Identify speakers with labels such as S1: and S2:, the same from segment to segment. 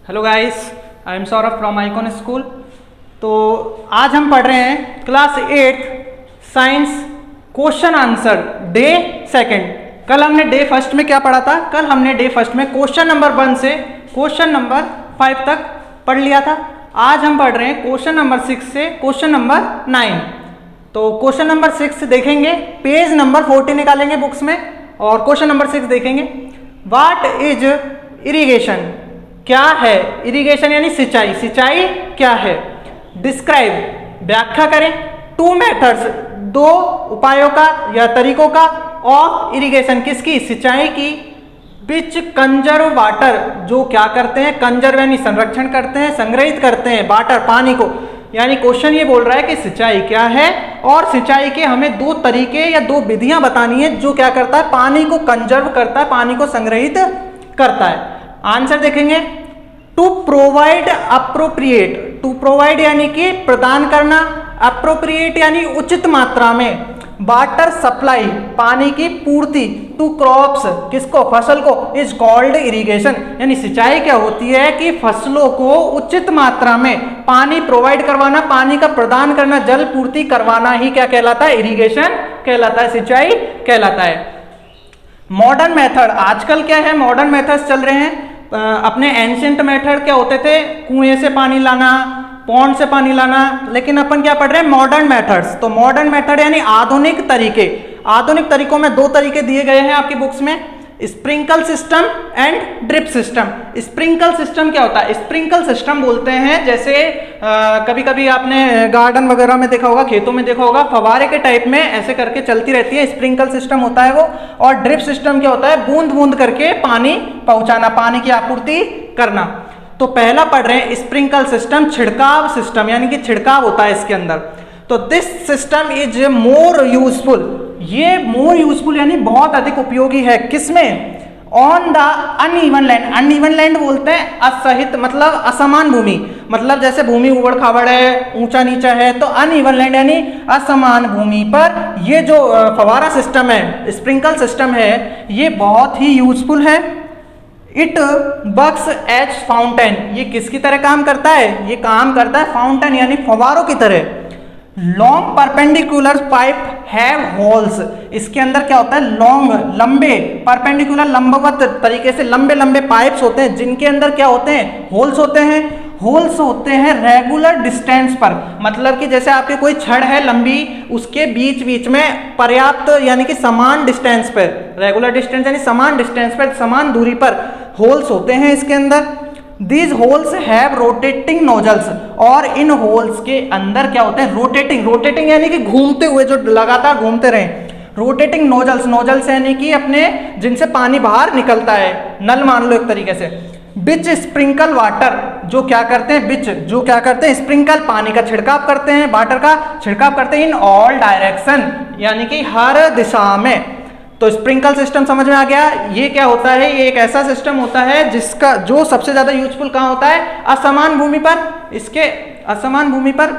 S1: Hello guys, I am Saurabh from icon school. तो आज हम पढ़ रहे हैं class 8 science question answer day second. कल हमने डे फर्स्ट में क्या पढ़ा था? कल हमने डे फर्स्ट में क्वेश्चन नंबर 1 से क्वेश्चन नंबर 5 तक पढ़ लिया था। आज हम पढ़ रहे हैं क्वेश्चन नंबर 6 से क्वेश्चन नंबर 9। तो क्वेश्चन नंबर 6 देखेंगे, पेज नंबर 40 निकालेंगे बुक्स में और क्वेश्चन नंबर 6 देखेंगे। What is irrigation? क्या है इरिगेशन यानी सिंचाई? सिंचाई क्या है? डिस्क्राइब व्याख्या करें। टू मेथड्स दो उपायों का या तरीकों का ऑफ इरिगेशन किसकी? सिंचाई की। विच कंजर्व वाटर जो क्या करते हैं? कंजर्व यानी संरक्षण करते हैं, संग्रहित करते हैं वाटर पानी को। यानी क्वेश्चन ये बोल रहा है कि सिंचाई क्या है और सिंचाई के हमें दो तरीके या दो विधियां बतानी है जो क्या करता है? पानी को कंजर्व करता है, पानी को संग्रहित करता है। आंसर देखेंगे। To provide appropriate, to provide यानी कि प्रदान करना, अप्रोप्रिएट यानी उचित मात्रा में, वाटर सप्लाई पानी की पूर्ति, टू क्रॉप्स किसको? फसल को, इज कॉल्ड इरिगेशन। यानी सिंचाई क्या होती है कि फसलों को उचित मात्रा में पानी प्रोवाइड करवाना, पानी का प्रदान करना, जल पूर्ति करवाना ही क्या कहलाता है? इरिगेशन कहलाता है, सिंचाई कहलाता है। मॉडर्न मेथड, आजकल क्या है? मॉडर्न मेथड्स चल रहे हैं। अपने एंशिएंट मेथड क्या होते थे? कुएं से पानी लाना, पॉन्ड से पानी लाना, लेकिन अपन क्या पढ़ रहे हैं? Modern methods. तो मॉडर्न मेथड यानी आधुनिक तरीके। आधुनिक तरीकों में दो तरीके दिए गए हैं आपकी बुक्स में, sprinkle system and drip system. Sprinkle system क्या होता है? स्प्रिंकल सिस्टम बोलते हैं जैसे कभी कभी आपने गार्डन वगैरह में देखा होगा, खेतों में देखा होगा, फवारे के टाइप में ऐसे करके चलती रहती है, स्प्रिंकल सिस्टम होता है वो। और ड्रिप सिस्टम क्या होता है? बूंद बूंद करके पानी पहुंचाना, पानी की आपूर्ति करना। तो पहला पढ़ रहे हैं स्प्रिंकल सिस्टम, छिड़काव सिस्टम, यानी कि छिड़काव होता है इसके अंदर। तो this system is more useful, ये मोर यूजफुल यानी बहुत अधिक उपयोगी है। किसमें? On the uneven land. Uneven land बोलते हैं असहित, मतलब असमान भूमि, मतलब जैसे भूमि उबड़ खाबड़ है, ऊंचा नीचा है, तो अनइवन लैंड यानी असमान भूमि पर ये जो फवारा सिस्टम है, स्प्रिंकल सिस्टम है, ये बहुत ही यूजफुल है। इट वर्क्स एज फाउंटेन, ये किसकी तरह काम करता है? ये काम करता है फाउंटेन यानी फवारों की तरह। Long perpendicular pipe have holes, इसके अंदर क्या होता है? लॉन्ग लंबे, परपेंडिकुलर लंबवत तरीके से लंबे लंबे पाइप्स होते हैं जिनके अंदर क्या होते हैं? होल्स होते हैं। होल्स होते हैं रेगुलर डिस्टेंस पर, मतलब कि जैसे आपके कोई छड़ है लंबी, उसके बीच बीच में पर्याप्त यानी कि समान डिस्टेंस पर, रेगुलर डिस्टेंस यानी समान डिस्टेंस पर, समान दूरी पर होल्स होते हैं इसके अंदर। These holes have rotating nozzles, और इन होल्स के अंदर क्या होते हैं? रोटेटिंग, रोटेटिंग यानी कि घूमते हुए, जो लगातार घूमते रहे। रोटेटिंग नोजल्स, नोजल्स यानी कि अपने जिनसे पानी बाहर निकलता है, नल मान लो एक तरीके से। बिच स्प्रिंकल वाटर, जो क्या करते हैं? बिच जो क्या करते हैं? स्प्रिंकल पानी का छिड़काव करते हैं, वाटर का छिड़काव करते हैं इन ऑल डायरेक्शन, यानी कि हर दिशा में। तो स्प्रिंकल सिस्टम समझ में आ गया। ये क्या होता है? ये एक ऐसा सिस्टम होता है जिसका जो सबसे ज्यादा यूजफुल कहाँ होता है? असमान भूमि पर। इसके असमान भूमि पर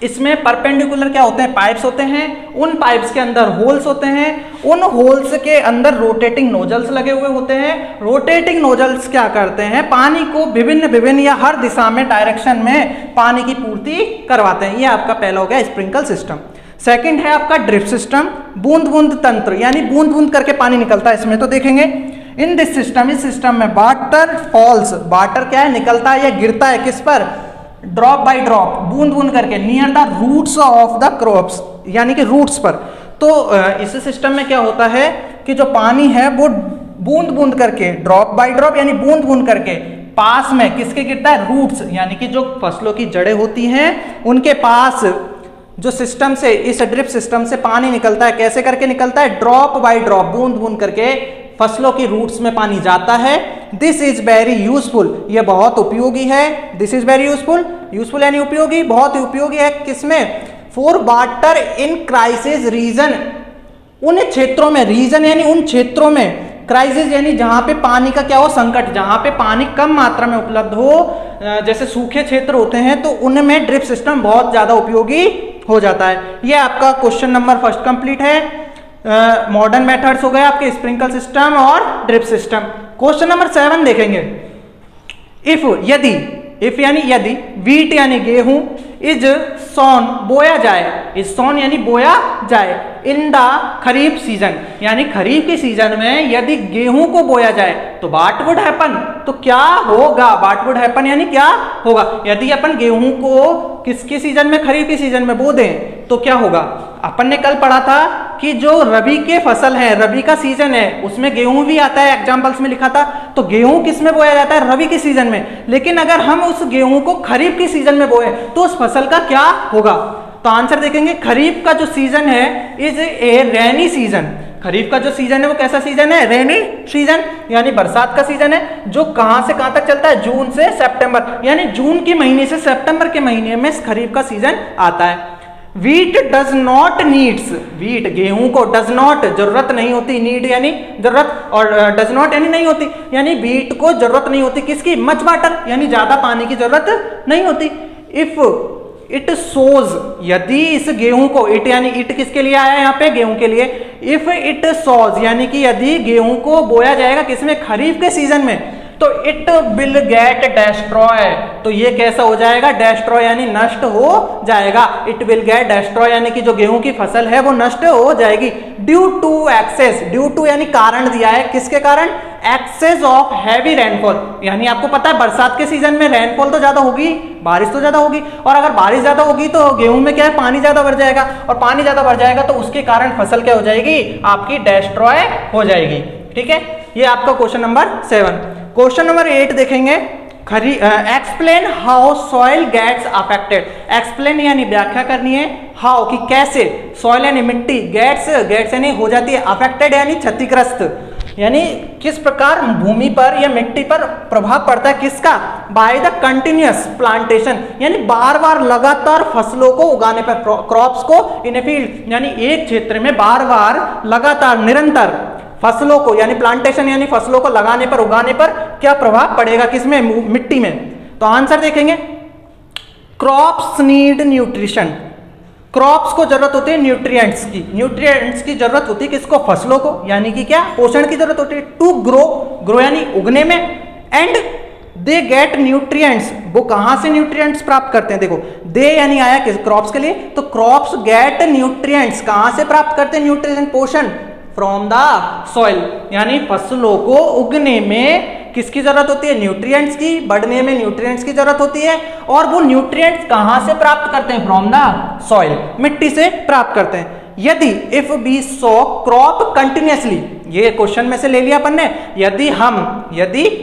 S1: इसमें परपेंडिकुलर क्या होते हैं? पाइप्स होते हैं, उन पाइप्स के अंदर होल्स होते हैं, उन होल्स के अंदर रोटेटिंग नोजल्स लगे हुए होते हैं। रोटेटिंग नोजल्स क्या करते हैं? पानी को विभिन्न विभिन्न या हर दिशा में, डायरेक्शन में पानी की पूर्ति करवाते हैं। ये आपका पहला हो गया स्प्रिंकल सिस्टम। सेकंड है आपका ड्रिप सिस्टम, बूंद बूंद तंत्र, यानी बूंद बूंद करके पानी निकलता है इसमें। तो देखेंगे इन दिस सिस्टम, इस सिस्टम में वाटर फॉल्स, वाटर क्या है? निकलता है या गिरता है किस पर? ड्रॉप बाय ड्रॉप, बूंद बूंद करके, near the roots of the crops, यानी कि रूट्स पर। तो इस सिस्टम में क्या होता है कि जो पानी है वो बूंद बूंद करके, ड्रॉप बाय ड्रॉप यानी बूंद बूंद करके, पास में किसके गिरता है? रूट्स, यानी कि जो फसलों की जड़ें होती हैं उनके पास जो सिस्टम से, इस ड्रिप सिस्टम से पानी निकलता है। कैसे करके निकलता है? ड्रॉप बाय ड्रॉप, बूंद बूंद करके फसलों की रूट्स में पानी जाता है। दिस इज वेरी यूजफुल, यह बहुत उपयोगी है। This is very useful, useful यानी उपयोगी, बहुत ही उपयोगी है। किसमें? For water in crisis region, उन क्षेत्रों में, रीजन यानी उन क्षेत्रों में, क्राइसिस यानी जहां पे पानी का क्या हो? संकट, जहां पे पानी कम मात्रा में उपलब्ध हो, जैसे सूखे क्षेत्र होते हैं, तो उनमें ड्रिप सिस्टम बहुत ज्यादा उपयोगी हो जाता है। यह आपका क्वेश्चन नंबर फर्स्ट कंप्लीट है। मॉडर्न मेथड्स हो गए आपके, स्प्रिंकल सिस्टम और ड्रिप सिस्टम। क्वेश्चन नंबर 7 देखेंगे। इफ यदि, इफ यानी यदि, वीट यानी गेहूं, इज सोन बोया जाए, इज सोन यानी बोया जाए, इन द खरीफ सीजन यानी खरीफ के सीजन में यदि गेहूं को बोया जाए तो व्हाट वुड हैपन, तो क्या होगा, व्हाट वुड हैपन यानी क्या होगा, यदि अपन गेहूं को किसके सीजन में, खरीफ के सीजन में बो दें तो क्या होगा। अपन ने कल पढ़ा था कि जो रबी के फसल है, रबी का सीजन है, उसमें गेहूं भी आता है, एग्जाम्पल्स में लिखा था, तो गेहूं किस में बोया जाता है, रबी के सीजन में। लेकिन अगर हम उस गेहूं को खरीफ के सीजन में बोए तो उस फसल का क्या होगा। तो आंसर देखेंगे, खरीफ का जो सीजन है इज ए रेनी सीजन, खरीफ का जो सीजन है वो कैसा सीजन है, रेनी सीजन यानी बरसात का सीजन है, जो कहां से कहां तक चलता है, जून से सितंबर, यानी जून के महीने से सितंबर के महीने में खरीफ का सीजन आता है। Wheat does not needs, wheat गेहूं को डज नॉट जरूरत नहीं होती, नीड यानी जरूरत, और डज नॉट यानी नहीं होती, यानी वीट को जरूरत नहीं होती किसकी, मच वाटर यानी ज्यादा पानी की जरूरत नहीं होती। इफ इट सोज, यदि इस गेहूं को, इट यानी इट किसके लिए आया है यहाँ पे, गेहूं के लिए। इफ इट सोज यानी कि यदि गेहूं को बोया जाएगा किसमें, खरीफ के सीजन में, तो इट विल गेट डेस्ट्रॉय, तो ये कैसा हो जाएगा, डेस्ट्रॉय यानी नष्ट हो जाएगा। इट विल गेट डेस्ट्रॉय यानी कि जो गेहूं की फसल है वो नष्ट हो जाएगी। Due to excess, due to यानी कारण दिया है, किसके कारण, एक्सेस ऑफ हैवी रेनफॉल, यानी आपको पता है बरसात के सीजन में रेनफॉल तो ज्यादा होगी, बारिश तो ज्यादा होगी, और अगर बारिश ज्यादा होगी तो गेहूं में क्या है, पानी ज्यादा भर जाएगा, और पानी ज्यादा भर जाएगा तो उसके कारण फसल क्या हो जाएगी, आपकी डेस्ट्रॉय हो जाएगी। ठीक है, ये आपका क्वेश्चन नंबर 7। क्वेश्चन नंबर 8 देखेंगे, explain how soil gets affected, explain यानी व्याख्या करनी है, हाउ कि कैसे, सॉइल यानी मिट्टी, गेट्स, गेट्स यानी हो जाती है, अफेक्टेड यानी क्षतिग्रस्त, यानी किस प्रकार भूमि पर या मिट्टी पर प्रभाव पड़ता है, किसका, बाय द कंटिन्यूअस प्लांटेशन, यानी बार बार लगातार फसलों को उगाने पर, क्रॉप्स को इन ए फील्ड, यानी एक क्षेत्र में बार बार लगातार निरंतर फसलों को, यानी प्लांटेशन यानी फसलों को लगाने पर, उगाने पर क्या प्रभाव पड़ेगा, किसमें, मिट्टी में। तो आंसर देखेंगे, क्रॉप्स नीड न्यूट्रिशन, क्रॉप्स को जरूरत होती है न्यूट्रिएंट्स की, न्यूट्रिएंट्स की जरूरत होती है किसको, फसलों को, यानी कि क्या, पोषण की जरूरत होती है, टू ग्रो, ग्रो यानी उगने में, एंड दे गेट न्यूट्रिएंट्स, वो कहां से न्यूट्रिएंट्स प्राप्त करते हैं, देखो दे यानी आया किस, क्रॉप्स के लिए, तो क्रॉप्स गेट न्यूट्रिएंट्स कहां से प्राप्त करते हैं, न्यूट्रिएंट पोषण, फ्रॉम द सॉइल, यानी फसलों को उगने में किसकी जरूरत होती है, न्यूट्रिएंट्स की, बढ़ने में न्यूट्रिएंट्स की जरूरत होती है, और वो न्यूट्रिएंट्स कहां से प्राप्त करते हैं, फ्रॉम द सॉइल, मिट्टी से प्राप्त करते हैं। यदि if we sow crop continuously, ये क्वेश्चन में से ले लिया अपन ने, यदि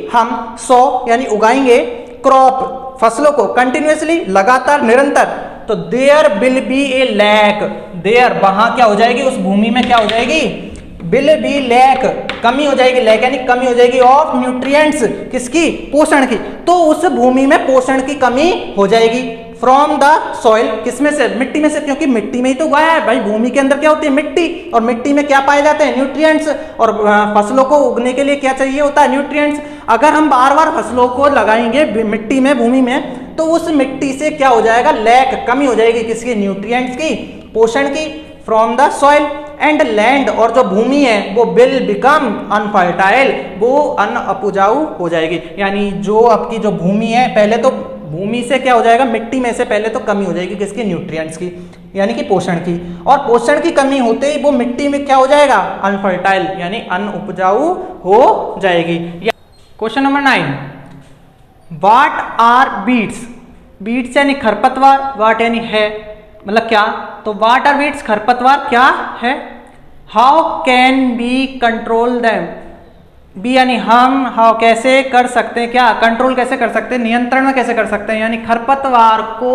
S1: हम सो यानी उगाएंगे, क्रॉप फसलों को, कंटिन्यूअसली लगातार निरंतर, तो there will be a lack, there वहां क्या हो जाएगी, उस भूमि में क्या हो जाएगी, विल बी लैक, कमी हो जाएगी, लैक यानी कमी हो जाएगी, ऑफ न्यूट्रिएंट्स, किसकी, पोषण की, तो उस भूमि में पोषण की कमी हो जाएगी, फ्रॉम द सॉइल, किसमें से, मिट्टी में से, क्योंकि मिट्टी में ही तो उगाया है भाई, भूमि के अंदर क्या होती है, मिट्टी, और मिट्टी में क्या पाए जाते हैं, न्यूट्रिएंट्स, और फसलों को उगने के लिए क्या चाहिए होता है, न्यूट्रिएंट्स। अगर हम बार बार फसलों को लगाएंगे मिट्टी में, भूमि में, तो उस मिट्टी से क्या हो जाएगा, लैक, कमी हो जाएगी, किसकी, न्यूट्रिएंट्स की, पोषण की, from the soil, and land, और जो भूमि है वो विल बिकम अनफर्टाइल, वो अनउपजाऊ हो जाएगी, यानी जो आपकी जो भूमि है, पहले तो भूमि से क्या हो जाएगा, मिट्टी में से पहले तो कमी हो जाएगी, किसकी, न्यूट्रिएंट्स की, यानी कि पोषण की, और पोषण की कमी होते ही वो मिट्टी में क्या हो जाएगा, अनफर्टाइल यानी अनउपजाऊ हो जाएगी। Question number 9, what are weeds, weeds यानी खरपतवार, वाट यानी है, मतलब क्या, तो व्हाट आर बीट्स, खरपतवार क्या है, how can we control them, we यानी हम, हाउ कैसे कर सकते हैं, क्या, कंट्रोल कैसे कर सकते हैं, नियंत्रण में कैसे कर सकते हैं, यानी खरपतवार को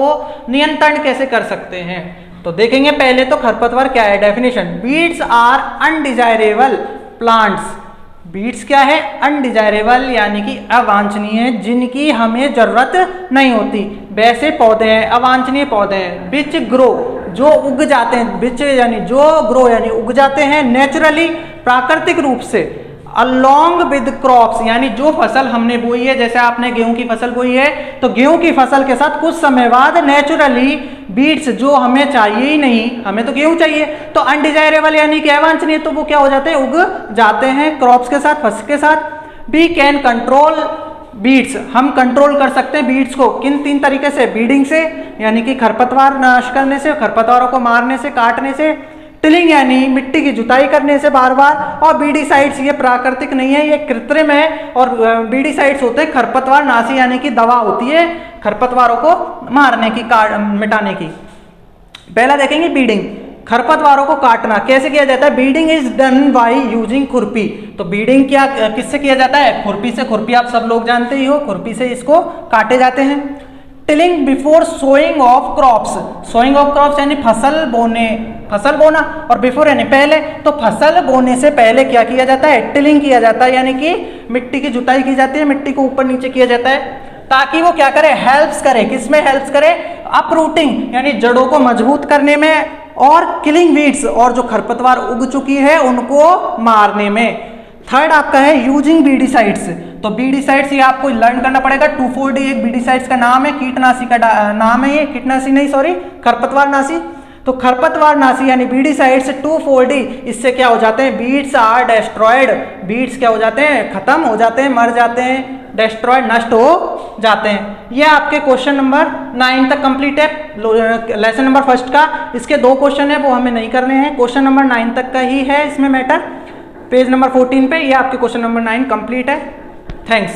S1: नियंत्रण कैसे कर सकते हैं। तो देखेंगे पहले तो खरपतवार क्या है, definition, weeds are undesirable plants, weeds क्या है, अनडिजायरेबल यानी कि अवांछनीय, जिनकी हमें जरूरत नहीं होती, वैसे पौधे हैं, अवांछनीय पौधे हैं, विच ग्रो, जो उग जाते हैं, विच यानी जो, ग्रो यानी उग जाते हैं, नेचुरली प्राकृतिक रूप से, अलोंग विद क्रॉप्स यानी जो फसल हमने बोई है, जैसे आपने गेहूं की फसल बोई है, तो गेहूं की फसल के साथ कुछ समय बाद नेचुरली बीट्स, जो हमें चाहिए ही नहीं, हमें तो गेहूं चाहिए, तो अनडिजायरेबल यानी कि अवांछनीय, तो वो क्या हो जाते हैं, उग जाते हैं क्रॉप्स के साथ, फसल के साथ। वी कैन कंट्रोल बीड्स, हम कंट्रोल कर सकते हैं बीड्स को किन 3 तरीके से, बीडिंग से यानी कि खरपतवार नाश करने से, खरपतवारों को मारने से, काटने से, टिलिंग यानी मिट्टी की जुताई करने से बार बार, और बीडीसाइड्स ये प्राकृतिक नहीं है, ये कृत्रिम है। और बीडीसाइड्स होते हैं खरपतवार नाशी यानी कि दवा होती है खरपतवारों को मारने की, मिटाने की। पहला देखेंगे बीडिंग, खरपतवारों को काटना कैसे किया जाता है। Weeding is done by using खुरपी। तो बीडिंग क्या किससे किया जाता है, खुरपी से। खुरपी आप सब लोग जानते ही हो, खुरपी से इसको काटे जाते हैं। Tilling before sowing of crops, sowing of crops यानी फसल बोने, फसल बोना, और बिफोर यानी पहले। तो फसल बोने से पहले क्या किया जाता है, टिलिंग किया जाता है, यानी कि मिट्टी की जुताई की जाती है, मिट्टी को ऊपर नीचे किया जाता है, ताकि वो क्या करे, हेल्प्स करे, किसमें हेल्प्स करे, अपरूटिंग यानी जड़ों को मजबूत करने में, और किलिंग वीड्स और जो खरपतवार उग चुकी है उनको मारने में। थर्ड आपका है यूजिंग बीडीसाइड्स। तो बीडीसाइड्स ये आपको लर्न करना पड़ेगा। 2,4-D एक बीडीसाइड्स का नाम है, कीटनाशी का नाम है ये, कीटनाशी नहीं सॉरी, खरपतवार नाशी। तो खरपतवार नाशी यानी बीडीसाइड्स 2,4-D, इससे क्या हो जाते हैं, बीड्स आर डेस्ट्रॉयड, बीड्स क्या हो जाते हैं, खत्म हो जाते हैं, मर जाते हैं, डेस्ट्रॉयड नष्ट हो जाते हैं। ये आपके क्वेश्चन नंबर 9 तक कंप्लीट है, लेसन नंबर 1 का। इसके 2 क्वेश्चन है वो हमें नहीं करने हैं, क्वेश्चन नंबर 9 तक का ही है इसमें मैटर। पेज नंबर 14 पे ये आपके क्वेश्चन नंबर 9 कंप्लीट है। थैंक्स।